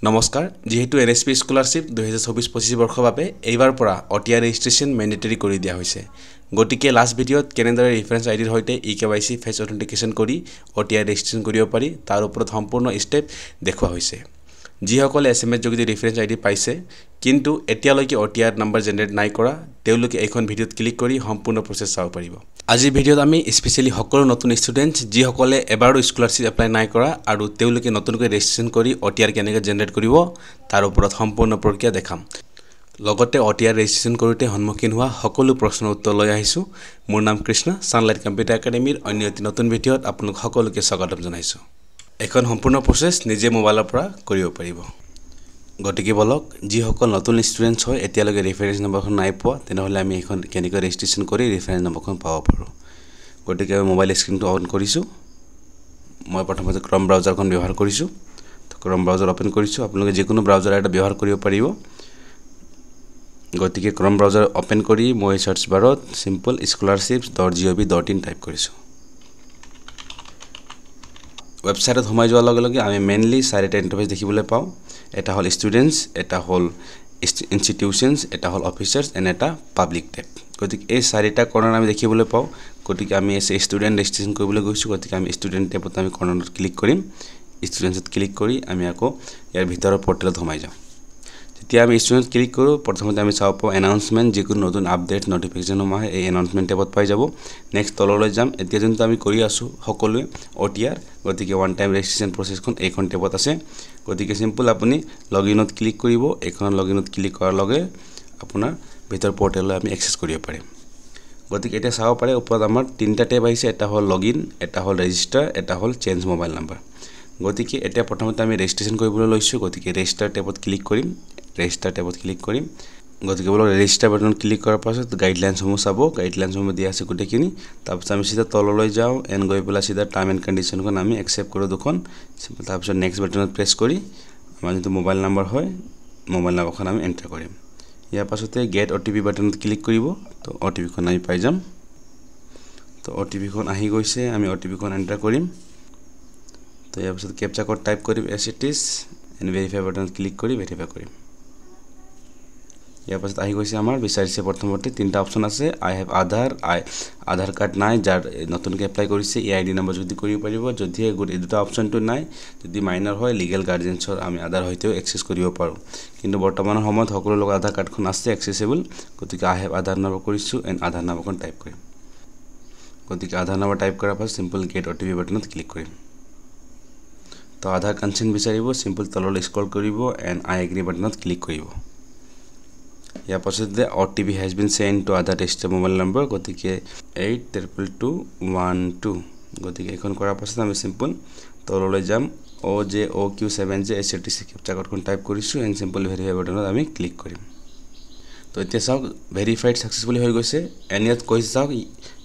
নমস্কাৰ যেহেতু NSP scholarship 2024-25 বৰ্ষৰ বাবে এইবাৰ পৰা অটিআৰ ৰেজিষ্ট্ৰেচন মেন্ডেটৰী কৰি দিয়া হৈছে গতিকে লাষ্ট ভিডিঅ'ত কেনেদৰে ৰেফাৰেন্স আইডিৰ সৈতে ইকেৱাইসি ফেচ অথেন্টিকেশন কৰি অটিআৰ ৰেজিষ্ট্ৰেচন কৰিব পাৰি তাৰ ওপৰত সম্পূৰ্ণ স্টেপ দেখুওৱা হৈছে যিসকলে এছএমএছ যোগেদি ৰেফাৰেন্স আইডি পাইছে কিন্তু এতিয়ালৈকে অটিআৰ নম্বৰ জেনাৰেট নাই কৰা তেওঁলোকে এইখন ভিডিঅ'ত ক্লিক কৰি সম্পূৰ্ণ প্ৰচেছ চাব পাৰিব আজিৰ ভিডিঅ'ত আমি স্পেশালি সকলো নতুন ষ্টুডেন্টস যিসকলে এবাৰো স্কলাৰশ্বিপ এপ্লাই নাই কৰা আৰু তেওঁলোকে নতুনকৈ ৰেজিষ্ট্ৰেচন কৰি অটিআৰ কেনেকৈ জেনাৰেট কৰিব তাৰ ওপৰত সম্পূৰ্ণ প্ৰক্ৰিয়া দেখাম লগতে অটিআৰ ৰেজিষ্ট্ৰেচন কৰোঁতে সন্মুখীন হোৱা সকলো প্ৰশ্নৰ উত্তৰ লৈ আহিছো মোৰ নাম কৃষ্ণ সানলাইট কম্পিউটাৰ একাডেমীৰ অন্য এটি নতুন ভিডিঅ'ত আপোনালোক সকলোকে স্বাগতম জনাইছো এখন সম্পূৰ্ণ প্ৰচেছ নিজে মোবাইলৰ পৰা কৰিব পাৰিব গতিকে বলক যিসকল নতুন ষ্টুডেন্টস হয় এতিয়ালৈকে ৰেফাৰেন্স নম্বৰখন নাই পোৱা তেনেহলে আমি এখন কেনেকৈ ৰেজিষ্ট্ৰেচন কৰি ৰেফাৰেন্স নম্বৰখন পাব পাৰো গতিকে মোবাইল স্ক্ৰিনটো অন কৰিছো মই প্ৰথমতে ক্ৰম ব্ৰাউজাৰখন ব্যৱহাৰ কৰিছো তো ক্ৰম ব্ৰাউজাৰ ওপেন কৰিছো আপোনালোকে যিকোনো ব্ৰাউজাৰ এটা ব্যৱহাৰ কৰিব পাৰিব গতিকে ক্ৰম ব্ৰাউজাৰ ওপেন কৰি মই সাৰ্চ বাৰত simplesscholarships.gov.in টাইপ কৰিছো ওয়েবসাইটত সোমাই যোৱাৰ লগে লগে আমি মেইনলি চাৰিটা ইন্টাৰফেস দেখিবলৈ পাওঁ এটা হল স্টুডেন্টস এটা হল ইনস্টিটিউশনস এটা হল অফিচাৰ্স এন্ড এটা পাবলিক টেব গতিকে এই চাৰিটা কৰ্ণাৰ আমি দেখিবলৈ পাওঁ গতিকে আমি এস স্টুডেন্ট ৰেজিষ্ট্ৰেচন কৰিবলৈ গৈছো গতিকে আমি স্টুডেন্ট টেবত আমি কৰ্ণাৰত ক্লিক কৰিম স্টুডেন্টছত ক্লিক কৰি আমি আকৌ ইয়াৰ ভিতৰৰ পৰ্টেলত সোমাই যাম যেতিয়া আমি স্টুডেন্ট ক্লিক কৰো প্ৰথমতে আমি চাও পাওঁ এনাউন্সমেন্ট যিকোনো নতুন আপডেট নটিফিকেশন হয় এই এনাউন্সমেন্ট টেবত পাই যাব নেক্সট তললৈ যাম এতিয়া যোনটো আমি কৰি আছো সকলোৱে অটিআৰ গতিকে ওয়ান টাইম ৰেজিষ্ট্ৰেচন প্ৰসেছখন এইখন টেবত আছে গতিকে সিম্পল আপুনি লগইনত ক্লিক কৰিব এখন লগইনত ক্লিক কৰাৰ লগে আপোনাৰ ভিতৰ পৰ্টেললৈ আমি এক্সেছ কৰিব পাৰিম গতিকে এটা চাও পাৰে ওপৰত আমাৰ তিনটা টেব আহিছে এটা হল লগইন এটা হল ৰেজিষ্টাৰ এটা হল চেঞ্জ মোবাইল নম্বৰ গতিকে এটা প্ৰথমতে আমি ৰেজিষ্ট্ৰেচন কৰিবলৈ লৈছো গতিকে ৰেজিষ্টাৰ টেবত ক্লিক কৰিম ৰেজিষ্টাৰ টেবত ক্লিক কৰিম গতিকে বলক ৰেজিষ্টাৰ বাটনত ক্লিক কৰাৰ পাছত গাইডলাইনসমূহ চাব গাইডলাইনসমূহ দিয়া আছে গুটেখিনি তাৰপিছত আমি সিধা তললৈ যাও এন্ড গৈ পেলা সিধা টাৰ্ম এন্ড কন্ডিশনখন আমি একসেপ্ট কৰো দুখন সিম্পল তাৰপিছত নেক্সট বাটনত প্ৰেছ কৰি আমাৰ যেটো মোবাইল নম্বৰ হয় মোবাইল নম্বৰখন আমি এন্টাৰ কৰিম ইয়াৰ পাছতে গেট ওটিপি বাটনত ক্লিক কৰিব তো ওটিপি খন আমি পাই যাম তো ওটিপি খন আহি গৈছে আমি ওটিপি খন এন্টাৰ কৰিম তো ইয়াৰ পাছত ক্যাপচা কোড টাইপ কৰিম as it is and verify বাটনত ক্লিক কৰি ভেৰিফাই কৰিম ইয়াৰ পাছত আহি গৈছে আমাৰ বিচাৰিছে প্ৰথমতে তিনটা অপচন আছে আই হেভ আধাৰ কাৰ্ড নাই যাৰ নতুনকৈ এপ্লাই কৰিছে এই আইডি নম্বৰ যদি কৰিব পাৰিব যদি এই দুটা অপচনটো নাই যদি মাইনৰ হয় লিগেল গাৰ্ডিয়ানছৰ আমি আধাৰ হৈতেও এক্সেছ কৰিব পাৰো কিন্তু বৰ্তমানৰ সময়ত সকলো লোক আধাৰ কাৰ্ডখন আছে এক্সেসিবল গতিকে আই হেভ আধাৰ নম্বৰ কৰিছো এন্ড আধাৰ নম্বৰখন টাইপ কৰিম গতিকে আধাৰ নম্বৰ টাইপ কৰাৰ পাছত সিম্পল গেট ওটিপি বাটনত ক্লিক কৰিম তো আধাৰ কনসেন্ট বিচাৰিব সিম্পল তললৈ স্ক্ৰল কৰিব এন্ড আই এগ্ৰি বাটনত ক্লিক কৰিব ইয়াৰ পাছতে OTP has been sent to other registered mobile number গতিকে 822212 গতিকে এখন কৰাৰ পাছত আমি সিম্পল তললৈ যাম OJOQ7J SRTC ক্যাপচা কোডখন টাইপ কৰিছো এন্ড সিম্পল ভেৰিফাই বাটনত আমি ক্লিক কৰিম তো এতিয়া চাওক ভেৰিফাইড সাকসেসফুলি হৈ গৈছে এন্ড ইয়াত কৈছে চাওক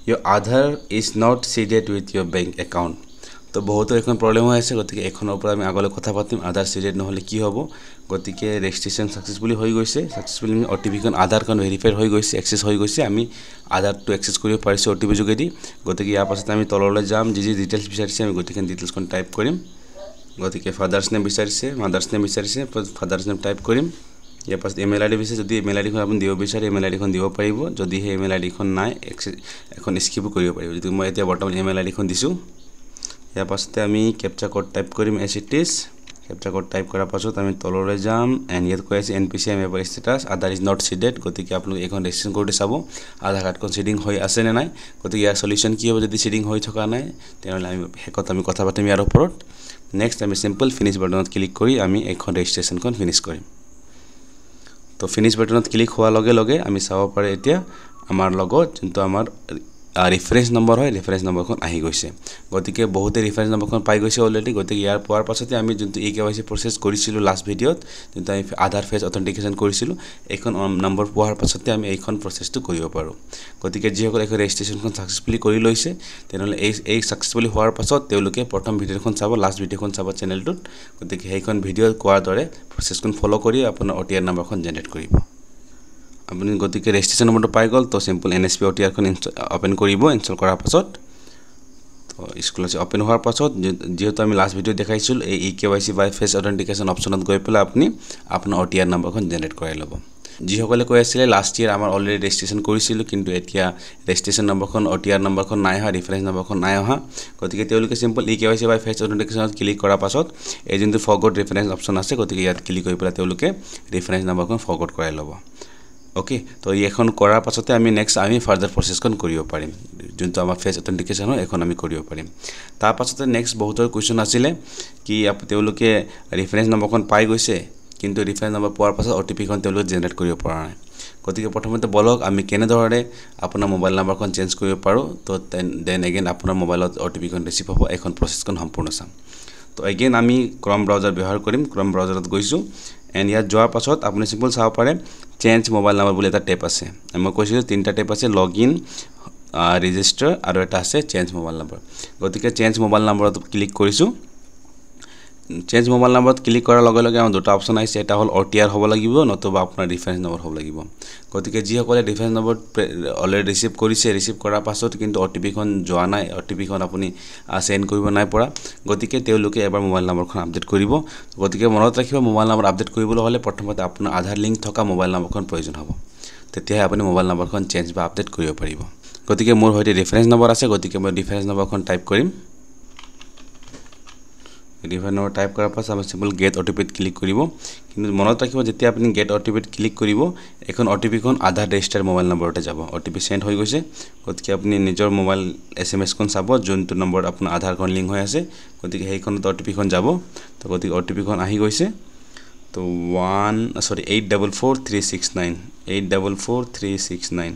your Aadhaar is not seeded with your bank account তো বহুত এখন প্ৰবলেম হৈ আছে গতিকে এখনৰ ওপৰত আমি আগলৈ কথা পাতিম আধাৰ সিডেড নহলে কি হ'ব গতিকে ৰেজিষ্ট্ৰেচন সাকসেসফুলি হৈ গৈছে সাকসেসফুলি ওটিপি খন আধাৰ খন ভেৰিফাইড হৈ গৈছে এক্সেছ হৈ গৈছে আমি আধাৰটো এক্সেছ কৰিব পাৰিছো ওটিপি যোগেদি গতিকে ইয়াৰ পাছত আমি তললৈ যাম যি ডিটেইলছ বিচাৰিছে আমি গতিকে ডিটেইলছখন টাইপ কৰিম গতিকে ফাদাৰ্স নেম বিচাৰিছে মাদাৰ্স নেম বিচাৰিছে ফাদাৰ্স নেম টাইপ কৰিম ইয়াৰ পাছত ইমেইল আইডি বিচাৰিছে যদি ইমেইল আইডিখন আপুনি দিব বিচাৰে ইমেইল আইডিখন দিব পাৰিব যদি হে ইমেইল আইডিখন নাই এখন স্কিপ কৰিব পাৰিব যদি মই এতিয়া বৰ্তমান ইমেইল আইডিখন দিছো ইয়াৰ পাছতে আমি ক্যাপচা কোড টাইপ কৰিম as it is captcha code type কৰাৰ পাছত আমি তললৈ যাম এন্ড ইয়াত কৈ আছে NPC member status Aadhaar is not seeded গতিকে আপোনালোক এখন ৰেজিষ্ট্ৰেচন কৰোতে চাব আধাৰ কাৰ্ডখন সিডিং হৈ আছে নে নাই গতিকে ইয়াৰ সলিউশন কি হ'ব যদি সিডিং হৈ থকা নাই তেনেহলে আমি হেকত আমি কথা পাতিম ইয়াৰ ওপৰত নেক্সট আমি সিম্পল ফিনিশ বাটনত ক্লিক কৰি আমি এখন ৰেজিষ্ট্ৰেচনখন ফিনিশ কৰিম তো ফিনিশ বাটনত ক্লিক হোৱাৰ লগে লগে আমি চাব পাৰে এতিয়া আমাৰ লগত যোনটো আমাৰ ৰেফাৰেন্স নম্বৰ হয় ৰেফাৰেন্স নম্বৰখন আহি গৈছে গতিকে বহুতে ৰেফাৰেন্স নম্বৰখন পাই গৈছে অলৰেডি গতিকে ইয়াৰ পোৱাৰ পাছতে আমি যোনটো ইকেৱাইসি প্ৰসেছ কৰিছিলো লাষ্ট ভিডিঅত যোনটো আমি আধাৰ ফেচ অথেন্টিকেশন কৰিছিলো এখন নম্বৰ পোৱাৰ পাছতে আমি এইখন প্ৰসেছটো কৰিব পাৰো গতিকে যিসকল এই ৰেজিষ্ট্ৰেচনখন সাকসেসফুলি কৰি লৈছে তেনেহলে এই সাকসেসফুলি হোৱাৰ পাছত তেওঁলোকে প্ৰথম ভিডিঅখন চাব লাষ্ট ভিডিঅখন চাব চেনেলটোত গতিকে সেইখন ভিডিঅ কোৱাৰ দৰে প্ৰসেছখন ফলো কৰি আপোনাৰ অটিআৰ নম্বৰখন জেনাৰেট কৰিব আপুনি গতিকে ৰেজিষ্ট্ৰেচন নম্বৰটো পাই গল তো সিম্পল এনএসপি অটিআৰ খন ওপেন কৰিব ইনষ্টল কৰাৰ পাছত তো স্কলাৰশ্বিপ ওপেন হোৱাৰ পাছত যেহেতু আমি লাষ্ট ভিডিও দেখাইছিল এই ইকেৱাইচি বাই ফেচ অথেন্টিকেশ্যন অপচনত গৈ পেলাই আপুনি আপোনাৰ OTR নম্বৰখন জেনেৰেট কৰাই ল'ব যিসকলে কৈ আছিলে লাষ্ট ইয়াৰ আমাৰ অলৰেডি ৰেজিষ্ট্ৰেশ্যন কৰিছিলোঁ কিন্তু এতিয়া ৰেজিষ্ট্ৰেশ্যন নম্বৰখন OTR নম্বৰখন নাই অহা ৰেফাৰেন্স নম্বৰখন নাই অহা গতিকে তেওঁলোকে সিম্পল ইকেৱাইচি বাই ফেচ অথেন্টিকেশ্যনত ক্লিক কৰাৰ পাছত এই যোনটো ফৰগট ৰেফাৰেন্স অপচন আছে গতিকে ইয়াত ক্লিক কৰি পেলাই তেওঁলোকে ৰেফাৰেন্স নম্বৰখন ফৰগট কৰাই ল'ব ওকে তো এখন কৰাৰ পাছতে আমি নেক্সট আমি ফাৰ্দাৰ প্ৰসেছখন কৰিব পাৰিম যোনটো আমাৰ ফেচ অথেন্টিকেশ্যন হয় এখন আমি কৰিব পাৰিম তাৰ পাছতে নেক্সট বহুতৰ কোৱেশ্চন আছিলে কি তেওঁলোকে ৰেফাৰেন্স নম্বৰখন পাই গৈছে কিন্তু ৰেফাৰেন্স নম্বৰ পোৱাৰ পাছত OTP-খন তেওঁলোকে জেনেৰেট কৰিব পৰা নাই গতিকে প্ৰথমতে বলক আমি কেনেদৰে আপোনাৰ মোবাইল নম্বৰখন চেঞ্জ কৰিব পাৰো তো দেন এগেইন আপোনাৰ মোবাইলত OTP-খন ৰিচিভ হ'ব এখন প্ৰসেছখন সম্পূৰ্ণ চাম তো এগেইন আমি ক্ৰম ব্ৰাউজাৰ ব্যৱহাৰ কৰিম ক্ৰম ব্ৰাউজাৰত গৈছো এণ্ড ইয়াত যোৱাৰ পাছত আপুনি সিম্পল চাব পাৰে চেঞ্জ মোবাইল নম্বৰ বুলি এটা টেপ আছে মই কৈছিলো তিনটা টেপ আছে লগইন ৰেজিষ্টাৰ আৰু এটা আছে চেঞ্জ মোবাইল নম্বৰ গতিকে চেঞ্জ মোবাইল নম্বৰত ক্লিক কৰিছো চেঞ্জ মোবাইল নম্বৰত ক্লিক কৰাৰ লগে লগে আমাৰ দুটা অপচন আহিছে এটা হল OTR হ'ব লাগিব নতুবা আপোনাৰ ৰেফাৰেন্স নম্বৰ হ'ব লাগিব গতিকে যিসকলে ৰেফাৰেন্স নম্বৰ অলৰেডি ৰিচিভ কৰাৰ পাছত কিন্তু OTP-খন যোৱা নাই OTP-খন আপুনি সেন্ড কৰিব নাই পৰা গতিকে তেওঁলোকে এবাৰ মোবাইল নম্বৰখন আপডেট কৰিব গতিকে মনত ৰাখিব মোবাইল নম্বৰ আপডেট কৰিবলৈ হলে প্ৰথমতে আপোনাৰ আধাৰ লিংক থকা মোবাইল নম্বৰখন প্ৰয়োজন হ'ব তেতিয়াহে আপুনি মোবাইল নম্বৰখন চেঞ্জ বা আপডেট কৰিব পাৰিব গতিকে মোৰ হয়তো ৰেফাৰেন্স নম্বৰ আছে গতিকে মই ৰেফাৰেন্স নম্বৰখন টাইপ কৰিম ৰেফাৰেন্স নম্বৰ টাইপ কৰাৰ পাছত আমি সিম্পল গেট OTP-ত ক্লিক কৰিব কিন্তু মনত ৰাখিব যেতিয়া আপুনি গেট OTP-ত ক্লিক কৰিব এখন OTP-খন আধাৰ ৰেজিষ্টাৰ মোবাইল নম্বৰতে যাব OTP সেন্ড হৈ গৈছে গতিকে আপুনি নিজৰ মোবাইল SMS-খন চাব যোনটো নম্বৰ আপোনাৰ আধাৰখন লিংক হৈ আছে গতিকে সেইখনত OTP-খন যাব তো গতিকে OTP-খন আহি গৈছে তো 844369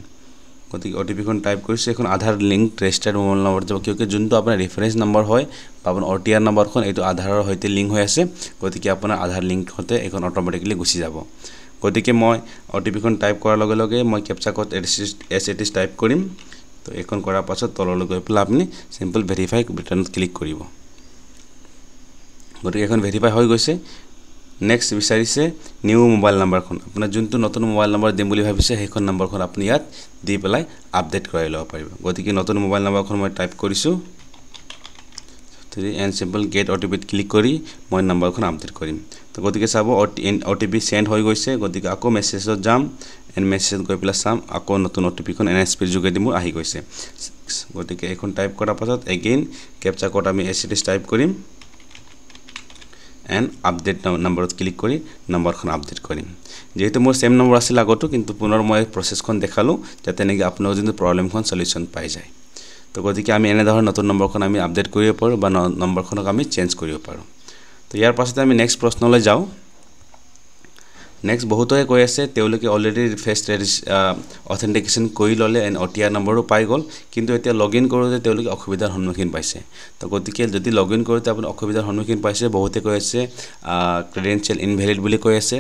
গতিকে OTP-খন টাইপ কৰিছে এখন আধাৰ লিংক ৰেজিষ্টাৰ্ড মোবাইল নম্বৰ যাব কিয়কি যোনটো আপোনাৰ ৰেফাৰেন্স নম্বৰ হয় বা আপোনাৰ OTR নম্বৰখন এইটো আধাৰৰ সৈতে লিংক হৈ আছে গতিকে আপোনাৰ আধাৰ লিংক হতে এখন অটোমেটিক্যালি গুছি যাব গতিকে মই OTP-খন টাইপ কৰাৰ লগে লগে মই ক্যাপচা কোড এছ টাইপ কৰিম তো এখন কৰাৰ পাছত তললৈ গৈ পেলাই আপুনি সিম্পল ভেৰিফাই বাটনত ক্লিক কৰিব গতিকে এখন ভেৰিফাই হৈ গৈছে নেক্সট বিচাৰিছে নিউ মোবাইল নম্বৰখন আপোনাৰ যোনটো নতুন মোবাইল নম্বৰ দিম বুলি ভাবিছে সেইখন নম্বৰখন আপুনি ইয়াত দি পেলাই আপডেট কৰাই ল'ব পাৰিব গতিকে নতুন মোবাইল নম্বৰখন মই টাইপ কৰিছো এণ্ড সিম্পল গেট OTP-ত ক্লিক কৰি মই নম্বৰখন আপডেট কৰিম তো গতিকে চাব OTP সেন্ড হৈ গৈছে গতিকে আকৌ মেছেজত যাম এণ্ড মেছেজত গৈ পেলাই চাম আকৌ নতুন OTP-খন NSP যোগেদি মোৰ আহি গৈছে গতিকে এখন টাইপ কৰাৰ পাছত এগেইন ক্যাপচা কোড আমি এছ টাইপ কৰিম এণ্ড আপডেট নম্বৰত ক্লিক কৰি নম্বৰখন আপডেট কৰিম যেহেতু মোৰ সেম নম্বৰ আছিল আগতো কিন্তু পুনৰ মই প্ৰসেছখন দেখালো যাতে নেকি আপোনাৰ যোনটো প্ৰবলেমখন সলিউশন পাই যায় তো গতিকে আমি এনে ধৰণৰ নতুন নম্বৰখন আমি আপডেট কৰিব পাৰো বা নম্বৰখনক আমি চেঞ্জ কৰিব পাৰো তো ইয়াৰ পাছতে আমি নেক্সট প্ৰশ্নলৈ যাও নেক্সট বহুতৰে কৈ আছে তেওঁলোকে অলৰেডি ফেচ অথেন্টিকেশ্যন কৰি ললে এণ্ড OTR নম্বৰো পাই গল কিন্তু এতিয়া লগইন কৰোতে তেওঁলোকে অসুবিধাৰ সন্মুখীন পাইছে তো গতিকে যদি লগইন কৰোতে আপুনি অসুবিধাৰ সন্মুখীন পাইছে বহুতে কৈ আছে ক্ৰেডেনশিয়েল ইনভ্যালিড বুলি কৈ আছে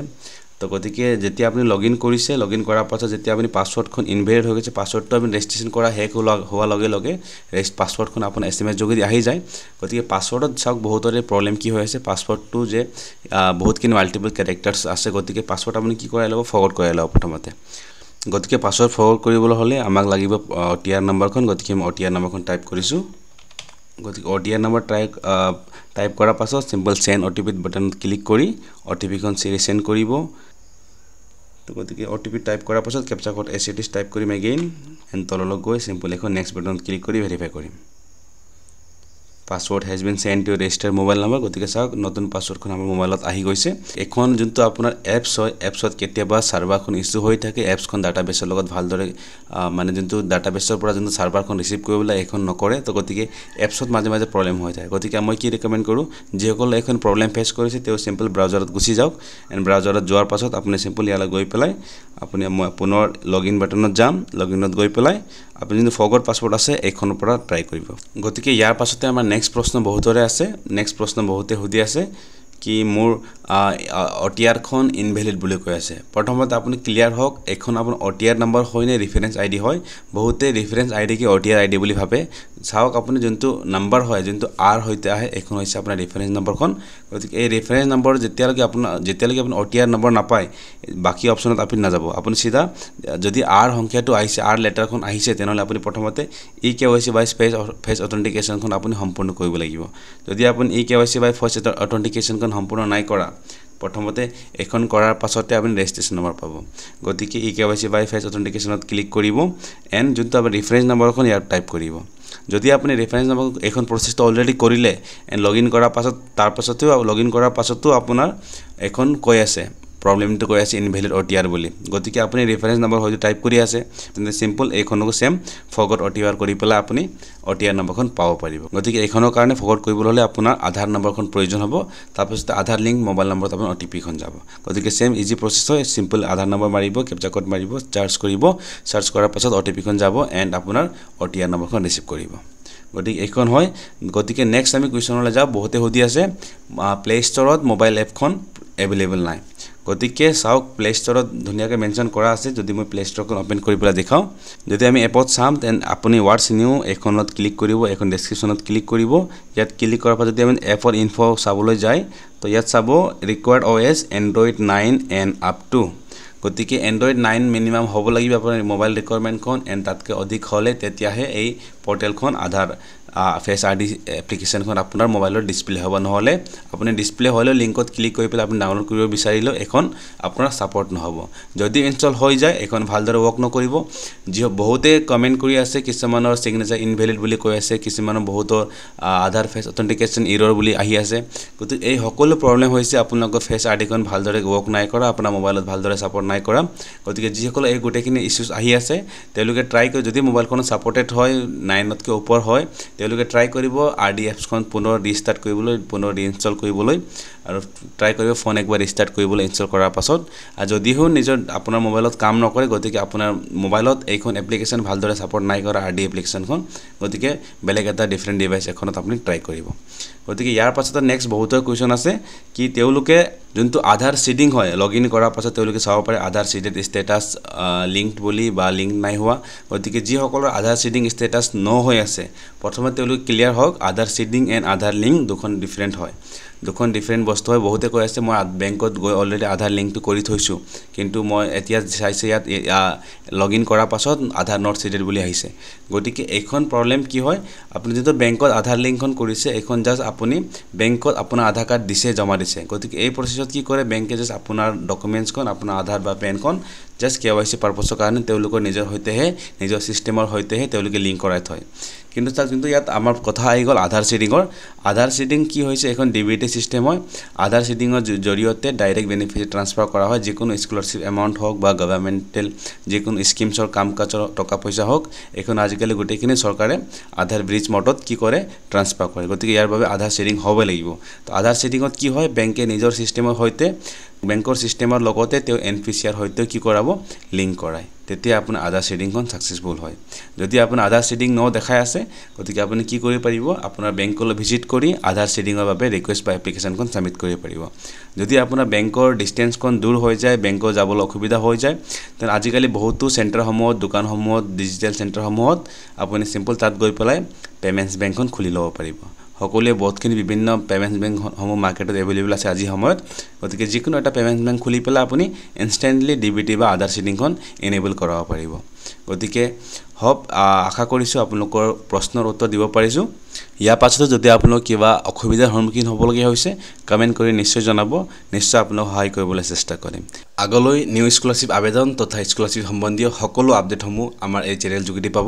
তো গতিকে যেতিয়া আপুনি লগইন কৰিছে লগইন কৰাৰ পাছত যেতিয়া আপুনি পাসওয়াৰ্ডখন ইনভ্যালিড হৈ গৈছে পাসওয়াৰ্ডটো আপুনি ৰেজিষ্ট্ৰেচন কৰা হেক হোৱা লগে লগে পাসওয়াৰ্ডখন আপোনাৰ SMS যোগেদি আহি যায় গতিকে পাসওয়াৰ্ডত চাওক বহুতৰে প্ৰবলেম কি হৈ আছে পাসওয়াৰ্ডটো যে বহুতখিনি মাল্টিপল ক্যাৰেক্টাৰ্স আছে গতিকে পাসওয়াৰ্ড আপুনি কি কৰাই ল'ব ফৰৱাৰ্ড কৰাই ল'ব প্ৰথমতে গতিকে পাসওয়াৰ্ড ফৰৱাৰ্ড কৰিবলৈ হলে আমাক লাগিব OTR নম্বৰখন গতিকে মই OTR নম্বৰখন টাইপ কৰিছো গতিকে OTR নম্বৰ টাইপ কৰাৰ পাছত সিম্পল সেন্ড OTP বাটনত ক্লিক কৰি OTP-খন সেন্ড কৰিব তো গতিকে OTP টাইপ কৰাৰ পাছত ক্যাপচা কোড এছ টাইপ কৰিম এগেইন এণ্ড তললৈ গৈ সিম্পল এখন নেক্সট বাটনত ক্লিক কৰি ভেৰিফাই কৰিম password has been sent to register mobile number গতিকে চাওক নতুন পাসওয়ার্ডখন আমাৰ মোবাইলত আহি গৈছে এখন যোনটো আপোনাৰ এপছ হয় এপছত কেতিয়াবা সাৰ্ভাৰখন ইস্যু হৈ থাকে এপছখন ডাটাবেছৰ লগত ভালদৰে মানে যোনটো ডাটাবেছৰ পৰা যোনটো সাৰ্ভাৰখন ৰিসিভ কৰিবলৈ এখন নকৰে তো গতিকে এপছত মাজে মাজে প্ৰবলেম হৈ যায় গতিকে মই কি ৰেকমেন্ড কৰো যিসকল এখন প্ৰবলেম ফেচ কৰিছে তেওঁ সিম্পল ব্ৰাউজাৰত গুছি যাওক এণ্ড ব্ৰাউজাৰত যোৱাৰ পাছত আপুনি সিম্পল ইয়ালৈ গৈ পেলাই আপুনি পুনৰ লগইন বাটনত যাম লগইনত গৈ পেলাই আপুনি যদি ফৰগট পাসওয়াৰ্ড আছে এইখনৰ পৰা ট্ৰাই কৰিব গতিকে ইয়াৰ পাছতে আমাৰ নেক্সট প্ৰশ্ন বহুতৰে আছে নেক্সট প্ৰশ্ন বহুতে হুদি আছে কি মোৰ OTR-খন ইনভ্যালিড বুলি কৈ আছে প্ৰথমতে আপুনি ক্লিয়াৰ হওক এখন আপোনাৰ OTR নম্বৰ হয় নে ৰেফাৰেন্স আইডি হয় বহুতে ৰেফাৰেন্স আইডি কি OTR আইডি বুলি ভাবে চাওক আপুনি যোনটো নম্বৰ হয় যোনটো R হৈতে আহে এখন হৈছে আপোনাৰ ৰেফাৰেন্স নম্বৰখন গতিকে এই ৰেফাৰেন্স নম্বৰ যেতিয়ালৈকে আপুনি OTR নম্বৰ নাপায় বাকি অপচনত আপুনি না যাব আপুনি সিধা যদি R সংখ্যাটো আহিছে R লেটাৰখন আহিছে তেনেহলে আপুনি প্ৰথমতে eKYC বাই ফেস অথেন্টিকেশনখন আপুনি সম্পূৰ্ণ কৰিব লাগিব যদি আপুনি eKYC বাই ফেস অথেন্টিকেশনখন সম্পূৰ্ণ নাই কৰা প্ৰথমতে এখন কৰাৰ পাছতে আপুনি ৰেজিষ্ট্ৰেচন নম্বৰ পাব গতিকে eKYC বাই ফেস অথেন্টিকেশনত ক্লিক কৰিব এন্ড যোনটো আপোনাৰ ৰেফাৰেন্স নম্বৰখন ইয়াত টাইপ কৰিব যদি আপুনি ৰেফাৰেন্স নম্বৰ এখন প্ৰসেসটো অলৰেডি কৰিলে এন্ড লগইন কৰাৰ পাছত তাৰ পাছতেও লগইন কৰাৰ পাছতো আপোনাৰ এখন কৈ আছে প্ৰবলেমটো কৈ আছে ইনভ্যালিড OTR বুলি গতিকে আপুনি ৰেফাৰেন্স নম্বৰ হয়তো টাইপ কৰি আছে তেনে সিম্পল এইখনকো সেম ফৰগট OTR কৰি পেলা আপুনি OTR নম্বৰখন পাব পাৰিব গতিকে এইখনৰ কাৰণে ফৰগট কৰিবলৈ হলে আপোনাৰ আধাৰ নম্বৰখন প্ৰয়োজন হ'ব তাৰপিছত আধাৰ লিংক মোবাইল নম্বৰত আপোনাৰ OTP খন যাব গতিকে সেম ইজি প্ৰসেস হয় সিম্পল আধাৰ নম্বৰ মাৰিব ক্যাপচা কোড মাৰিব চাৰ্জ কৰিব চাৰ্জ কৰাৰ পাছত OTP খন যাব এন্ড আপোনাৰ OTR নম্বৰখন ৰিসিভ কৰিব গতিকে এইখন হয় গতিকে নেক্সট আমি কোৱেশ্চনলৈ যাও বহুতে হদি আছে প্লে ষ্টৰত মোবাইল এপখন এভেইলেবল নাই গতিকে সাউক প্লে ষ্টৰত ধুনিয়াকে মেনশন কৰা আছে যদি মই প্লে ষ্টৰখন ওপেন কৰি পেলা দেখাও যদি আমি এপত চাম দেন আপুনি ওয়াৰ্ডছ নিউ এখনত ক্লিক কৰিব এখন ডেসক্ৰিপচনত ক্লিক কৰিব ইয়াত ক্লিক কৰাৰ পাছত যদি আমি এপৰ ইনফো চাবলৈ যায় তো ইয়াত চাব ৰিকোয়াৰ্ড OS Android 9 end up to গতিকে Android 9 মিনিমাম হ'ব লাগিব আপোনাৰ মোবাইল ৰিকোয়াৰমেন্টখন এন্ড তাতকে অধিক হলে তেতিয়াহে এই পোৰ্টেলখন আধাৰ ফেস আইডি এপ্লিকেশনখন আপোনাৰ মোবাইলৰ ডিসপ্লে হ'ব নহলে আপুনি ডিসপ্লে হলে লিংকত ক্লিক কৰি পেলাই আপুনি ডাউনলোড কৰিব বিচাৰিলে এখন আপোনাৰ সাপোৰ্ট নহব যদি ইনষ্টল হৈ যায় এখন ভালদৰে ওয়াৰ্ক নকৰিব যি বহুতে কমেন্ট কৰি আছে কিছুমানৰ সিগনেচাৰ ইনভ্যালিড বুলি কৈ আছে কিছুমানৰ বহুতৰ আধাৰ ফেস অথেন্টিকেশন এৰৰ বুলি আহি আছে গতিকে এই সকলো প্ৰবলেম হৈছে আপোনালোকৰ ফেস আইডিখন ভালদৰে ওয়াৰ্ক নাই কৰা আপোনাৰ মোবাইলত ভালদৰে সাপোৰ্ট নাই কৰা গতিকে যিসকল এই গুটেখিনি ইস্যুজ আহি আছে তেওঁলোকে ট্ৰাই কৰি যদি মোবাইলখন সাপোৰ্টেড হয় 9 তকৈ ওপৰ হয় তেওঁলোকে ট্ৰাই কৰিব RD apps খন পুনৰ ৰিস্টাৰ্ট কৰিবলৈ পুনৰ ৰিইনষ্টল কৰিবলৈ আৰু ট্ৰাই কৰিব ফোন একবাৰ ৰিস্টাৰ্ট কৰিবলৈ ইনষ্টল কৰাৰ পাছত আৰু যদিও নিজৰ আপোনাৰ মোবাইলত কাম নকৰে গতিকে আপোনাৰ মোবাইলত এইখন এপ্লিকেশন ভালদৰে সাপোৰ্ট নাই কৰা RD এপ্লিকেশনখন গতিকে বেলেগ এটা ডিফাৰেন্ট ডিভাইস এখনত আপুনি ট্ৰাই কৰিব গতিকে ইয়াৰ পাছত নেক্সট বহুত কোৱেশ্চন আছে কি তেওঁলোকে যোনটো আধাৰ সিডিং হয় লগইন কৰাৰ পাছত তেওঁলোকে চাব পাৰে আধাৰ সিডেড ষ্টেটাস লিংকড বুলি বা লিংক নাই হোৱা গতিকে যি সকলৰ আধাৰ সিডিং ষ্টেটাস ন হৈ আছে প্ৰথমতে তেওঁলোকে ক্লিয়াৰ হওক আধাৰ সিডিং এন্ড আধাৰ লিংক দুখন ডিফাৰেন্ট হয় দুখন ডিফাৰেন্ট বস্তু হয় বহুতে কৈ আছে মই বেংকত গৈ অলৰেডি আধাৰ লিংকটো কৰি থৈছো কিন্তু মই এতিয়া চাইছে ইয়াত লগইন কৰাৰ পাছত আধাৰ নট সিডেড বুলি আহিছে গতিকে এইখন প্ৰবলেম কি হয় আপুনি যেটো বেংকত আধাৰ লিংকখন কৰিছে এইখন জাস্ট আপুনি বেংকত আপোনাৰ আধাৰ কাৰ্ড দিছে জমা দিছে গতিকে এই প্ৰসেছত কি কৰে বেংকে জাস্ট আপোনাৰ ডকুমেন্টছখন আপোনাৰ আধাৰ বা পেনখন জাস্ট KYC পাৰপসৰ কাৰণে তেওঁলোকৰ নিজৰ হৈতেহে নিজৰ সিস্টেমৰ হৈতেহে তেওঁলোকে লিংক কৰাই থয় কিন্তু তাক কিন্তু ইয়াত আমাৰ কথা আহি গল আধাৰ সিডিং কি হৈছে এখন DBT সিস্টেম হয় আধাৰ সিডিংৰ জৰিয়তে ডাইৰেক্ট বেনিফিট ট্ৰান্সফাৰ কৰা হয় যিকোনো স্কলাৰশিপ এমাউন্ট হওক বা গভৰ্নমেন্টাল যিকোনো স্কিমছৰ কামকাজৰ টকা পইচা হওক এখন আজিকালি গুটেখিনি চৰকাৰে আধাৰ ব্ৰিজ মডত কি কৰে ট্ৰান্সফাৰ কৰে গতিকে ইয়াৰ বাবে আধাৰ সিডিং হ'ব লাগিব তো আধাৰ সিডিংত কি হয় বেংকে নিজৰ সিস্টেমৰ হৈতে বেংকৰ সিস্টেমৰ লগতে তেও NPCR হৈতে কি কৰাব লিংক কৰায় তেতিয়া আপোনাৰ আধাৰ সিডিংখন সাকসেসফুল হয় যদি আপোনাৰ আধাৰ সিডিং ন দেখাই আছে গতিকে আপুনি কি কৰিব পাৰিব আপোনাৰ বেংকলৈ ভিজিট কৰি আধাৰ সিডিংৰ বাবে ৰিকুৱেষ্ট বা এপ্লিকেশনখন সাবমিট কৰিব পাৰিব যদি আপোনাৰ বেংকৰ ডিসটেন্সখন দূৰ হৈ যায় বেংকৰ যাবলৈ অসুবিধা হৈ যায় তেন আজিকালি বহুতো চেণ্টাৰসমূহত দোকানসমূহত ডিজিটেল চেণ্টাৰসমূহত আপুনি সিম্পল তাত গৈ পেলাই পেমেন্টস বেংকখন খুলি ল'ব পাৰিব সকলোৱে বহুতখিনি বিভিন্ন পেমেন্টস বেংক সমূহ মাৰ্কেটত এভেইলেবল আছে আজি সময়ত গতিকে যিকোনো এটা পেমেন্টস বেংক খুলি পেলাই আপুনি ইনস্ট্যান্টলি DBT বা আধাৰ সিডিংখন এনেবল কৰাব পাৰিব গতিকে হপ আশা কৰিছো আপোনালোকৰ প্ৰশ্নৰ উত্তৰ দিব পাৰিছো ইয়াৰ পাছতো যদি আপোনালোক কিবা অসুবিধাৰ সন্মুখীন হ'বলগীয়া হৈছে কমেন্ট কৰি নিশ্চয় জনাব নিশ্চয় আপোনাক সহায় কৰিবলৈ চেষ্টা কৰিম আগলৈ নিউ স্কলাৰশিপ আবেদন তথা স্কলাৰশিপ সম্বন্ধীয় সকলো আপডেটসমূহ আমাৰ এই চেনেল যোগেদি পাব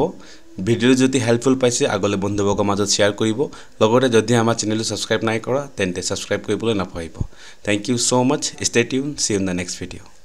ভিডিও যদি হেল্পফুল পাইছে আগলৈ বন্ধুবৰ্গৰ মাজত শেয়াৰ কৰিব লগতে যদি আমাৰ চেনেলটো সাবস্ক্ৰাইব নাই কৰা তেন্তে সাবস্ক্ৰাইব কৰিবলৈ নাপাহৰিব thank you so much stay tune see in the next video